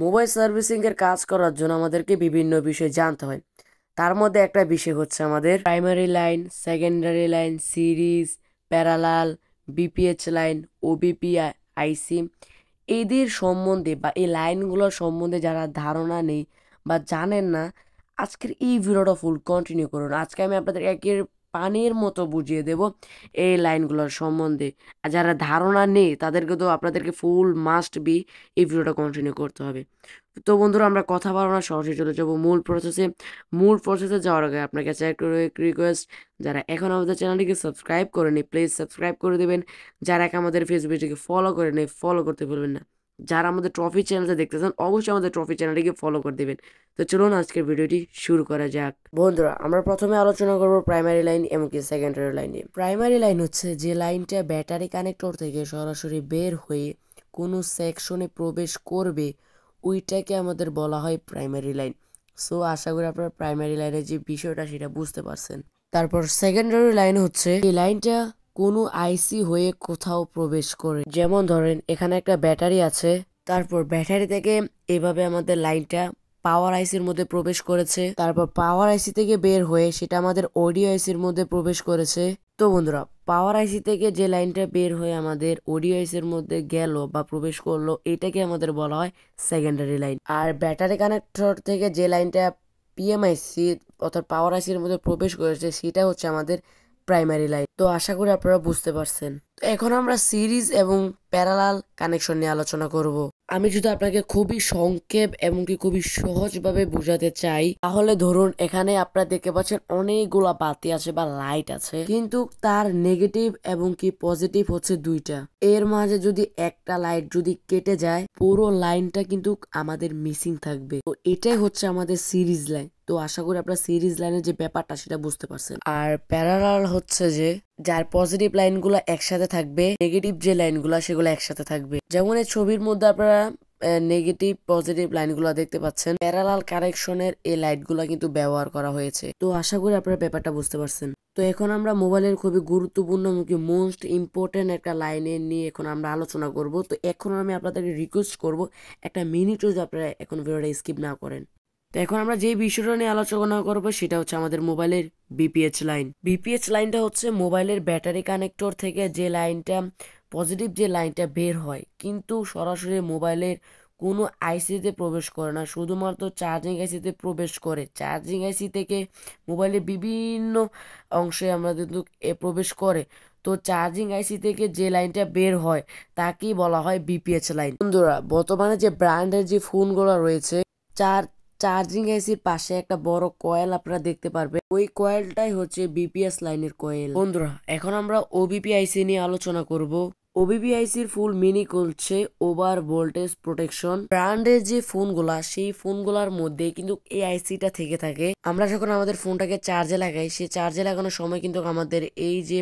Mobile servicing এর কাজ করার জন্য আমাদেরকে বিভিন্ন বিষয় জানতে হয়। তার মধ্যে একটা বিষয় হচ্ছে আমাদের primary line, secondary line, series, parallel, BPH line, OBP IC, এদের সম্বন্ধে বা এই লাইনগুলোর সম্বন্ধে যারা ধারণা নেই বা জানেন না, আজকের এই ভিডিওটা ফুল কন্টিনিউ করুন। আজকে আমি আপনাদের একের পানির মতো বুঝিয়ে দেব এই লাইনগুলোর সম্বন্ধে। আর যারা ধারণা নেই তাদেরকে তো আপনাদেরকে ফুল মাস্ট বি এই ভিডিওটা কন্টিনিউ করতে হবে। তো বন্ধুরা, আমরা কথা বলবো না, সরাসরি চলে যাবো মূল প্রসেসে যাওয়ার আগে আপনার কাছে একটা রিকোয়েস্ট, যারা এখন আমাদের চ্যানেলটিকে সাবস্ক্রাইব করেনি প্লিজ সাবস্ক্রাইব করে দেবেন। যারা আমাদের ফেসবুক পেজটিকে ফলো করেনি ফলো করতে ভুলবেন না। যারা আমাদের ট্রফি চ্যানেলটা দেখতেছেন অবশ্যই আমাদের ট্রফি চ্যানেলটিকে ফলো করে দেবেন। তো চলুন আজকের ভিডিওটি শুরু করা যাক। বন্ধুরা, আমরা প্রথমে আলোচনা করব প্রাইমারি লাইন এমনকি সেকেন্ডারি লাইন নিয়ে। প্রাইমারি লাইন হচ্ছে যে লাইনটা ব্যাটারি কানেক্টর থেকে সরাসরি বের হয়ে কোনো সেকশনে প্রবেশ করবে, ওইটাকে আমাদের বলা হয় প্রাইমারি লাইন। সো আশা করি আপনারা প্রাইমারি লাইনের যে বিষয়টা সেটা বুঝতে পারছেন। তারপর সেকেন্ডারি লাইন হচ্ছে এই লাইনটা কোনো আইসি হয়ে কোথাও প্রবেশ করে। যেমন ধরেন এখানে একটা ব্যাটারি আছে, তারপর ব্যাটারি থেকে এভাবে আমাদের লাইনটা পাওয়ার আইসির মধ্যে প্রবেশ করেছে, তারপর পাওয়ার আইসি থেকে বের হয়ে সেটা আমাদের অডিও আইসির মধ্যে প্রবেশ করেছে। তো বন্ধুরা, পাওয়ার আইসি থেকে যে লাইনটা বের হয়ে আমাদের অডিও আইসির মধ্যে গেল বা প্রবেশ করলো, এটাকে আমাদের বলা হয় সেকেন্ডারি লাইন। আর ব্যাটারি কানেক্টর থেকে যে লাইনটা পিএমআইসি অর্থাৎ পাওয়ার আইসির মধ্যে প্রবেশ করেছে সেটা হচ্ছে আমাদের প্রাইমারি লাইন। তো আশা করি আপনারা বুঝতে পারছেন। তো এখন আমরা সিরিজ এবং প্যারালাল কানেকশন নিয়ে আলোচনা করব। আমি যদি আপনাকে খুবই সংক্ষেপ এবং কি খুবই সহজভাবে বোঝাতে চাই, তাহলে ধরুন এখানে আপনারা দেখতে পাচ্ছেন অনেকগুলা বাতি আছে বা লাইট আছে, কিন্তু তার নেগেটিভ এবং কি পজিটিভ হচ্ছে দুইটা। এর মাঝে যদি একটা লাইট যদি কেটে যায়, পুরো লাইনটা কিন্তু আমাদের মিসিং থাকবে। তো এটাই হচ্ছে আমাদের সিরিজ লাইন। তো আশা করি আপনারা সিরিজ লাইনের যে ব্যাপারটা সেটা বুঝতে পারছেন। আর প্যারালাল হচ্ছে যে যার পজিটিভ লাইনগুলো একসাথে থাকবে, নেগেটিভ যে লাইনগুলো সেগুলো একসাথে থাকবে। যেমন এই ছবির মধ্যে আপনারা নেগেটিভ পজিটিভ লাইনগুলো দেখতে পাচ্ছেন। প্যারালাল কানেকশনের এই লাইটগুলো কিন্তু ব্যবহার করা হয়েছে। তো আশা করি আপনারা ব্যাপারটা বুঝতে পারছেন। তো এখন আমরা মোবাইলের খুবই গুরুত্বপূর্ণ মোস্ট ইম্পর্টেন্ট একটা লাইনের নিয়ে এখন আমরা আলোচনা করব। তো এখন আমি আপনাদেরকে রিকোয়েস্ট করব একটা মিনিটও যে আপনারা এখন ভিডিওটা স্কিপ না করেন। তো এখন আমরা যে বিষয়টা নিয়ে আলোচনা করবো সেটা হচ্ছে আমাদের মোবাইলের বিপিএইচ লাইন। বিপিএইচ লাইনটা হচ্ছে মোবাইলের ব্যাটারি কানেক্টর থেকে যে লাইনটা পজিটিভ যে লাইনটা বের হয়, কিন্তু সরাসরি মোবাইলের কোনো আইসিতে প্রবেশ করে না, শুধুমাত্র চার্জিং আইসিতে প্রবেশ করে। চার্জিং আইসি থেকে মোবাইলের বিভিন্ন অংশে আমরা কিন্তু প্রবেশ করে। তো চার্জিং আইসি থেকে যে লাইনটা বের হয় তাকেই বলা হয় বিপিএইচ লাইন। বন্ধুরা, বর্তমানে যে ব্র্যান্ডের যে ফোনগুলো রয়েছে, চার্জিং আইসির পাশে একটা বড় কয়েল আপনারা দেখতে পারবেন, ওই কয়েলটাই হচ্ছে বিপিএস লাইনের কয়েল। বন্ধুরা, এখন আমরা ওবিপি আইসি নিয়ে আলোচনা করব। ওবিপি আইসির ফুল মিনিং হচ্ছে ওভার ভোল্টেজ প্রোটেকশন। ব্র্যান্ডের যে ফোনগুলা সেই ফোনগুলার মধ্যে কিন্তু এই আইসিটা থেকে থাকে। আমরা যখন আমাদের ফোনটাকে চার্জে লাগাই, সেই চার্জে লাগানোর সময় কিন্তু আমাদের এই যে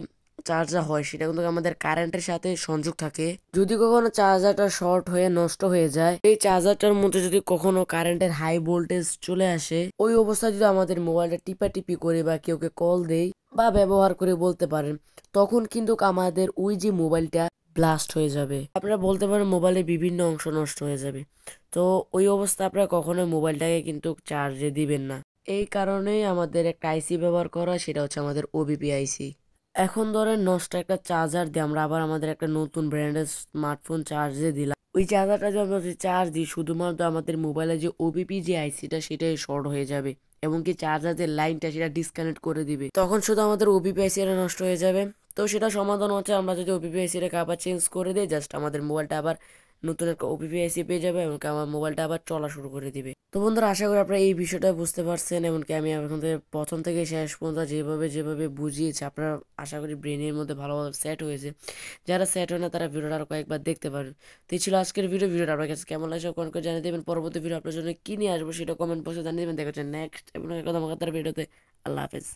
চার্জার হয় সেটা কিন্তু আমাদের কারেন্টের সাথে সংযোগ থাকে। যদি কখনো চার্জারটা শর্ট হয়ে নষ্ট হয়ে যায়, এই চার্জারটার মধ্যে যদি কখনো কারেন্টের হাই ভোল্টেজ চলে আসে, ওই অবস্থায় যদি আমাদের মোবাইলটা টিপাটিপি করে বা কেউকে কল দেই বা ব্যবহার করে বলতে পারেন, তখন কিন্তু আমাদের ওই যে মোবাইলটা ব্লাস্ট হয়ে যাবে। আপনারা বলতে পারেন মোবাইলের বিভিন্ন অংশ নষ্ট হয়ে যাবে। তো ওই অবস্থা আপনারা কখনোই মোবাইলটাকে কিন্তু চার্জে দিবেন না। এই কারণেই আমাদের একটা আইসি ব্যবহার করা, সেটা হচ্ছে আমাদের ওবিপি আইসি। এখন ধরেন নষ্ট একটা চার্জার দিয়ে আমরা আবার আমাদের একটা নতুন ব্র্যান্ডের স্মার্টফোন চার্জে দিলাম, ওই চার্জারটা যদি আমরা চার্জ দিই, শুধুমাত্র আমাদের মোবাইলে যে ওবিপি যে আইসিটা সেটাই শর্ট হয়ে যাবে এবং কি চার্জারের লাইনটা সেটা ডিসকানেক্ট করে দিবে। তখন শুধু আমাদের ওবিপি আইসিটা নষ্ট হয়ে যাবে। তো সেটা সমাধান হচ্ছে আমরা যদি ওবিপি আইসিটাকে আবার চেঞ্জ করে দিই, জাস্ট আমাদের মোবাইলটা আবার নতুন একটা ওবিপি আইসি পেয়ে যাবে এবং আমার মোবাইলটা আবার চলা শুরু করে দিবে। তো বন্ধুরা, আশা করি আপনারা এই বিষয়টা বুঝতে পারছেন। এমনকি আমি এখন থেকে প্রথম থেকে শেষ পর্যন্ত যেভাবে বুঝিয়েছি, আপনারা আশা করি ব্রেনের মধ্যে ভালোভাবে সেট হয়েছে। যারা সেট হয় না তারা ভিডিওটা আরো কয়েকবার দেখতে পারেন। তো এই ছিল আজকের ভিডিওটা আপনার কাছে কেমন লাগছে কমেন্ট করে জানিয়ে দেবেন। পরবর্তী ভিডিও আপনার জন্য কি নিয়ে আসবো সেটা কমেন্ট বক্সে জানিয়ে দেবেন। দেখা হচ্ছে নেক্সট এবং ভিডিওতে। আল্লাহ হাফেজ।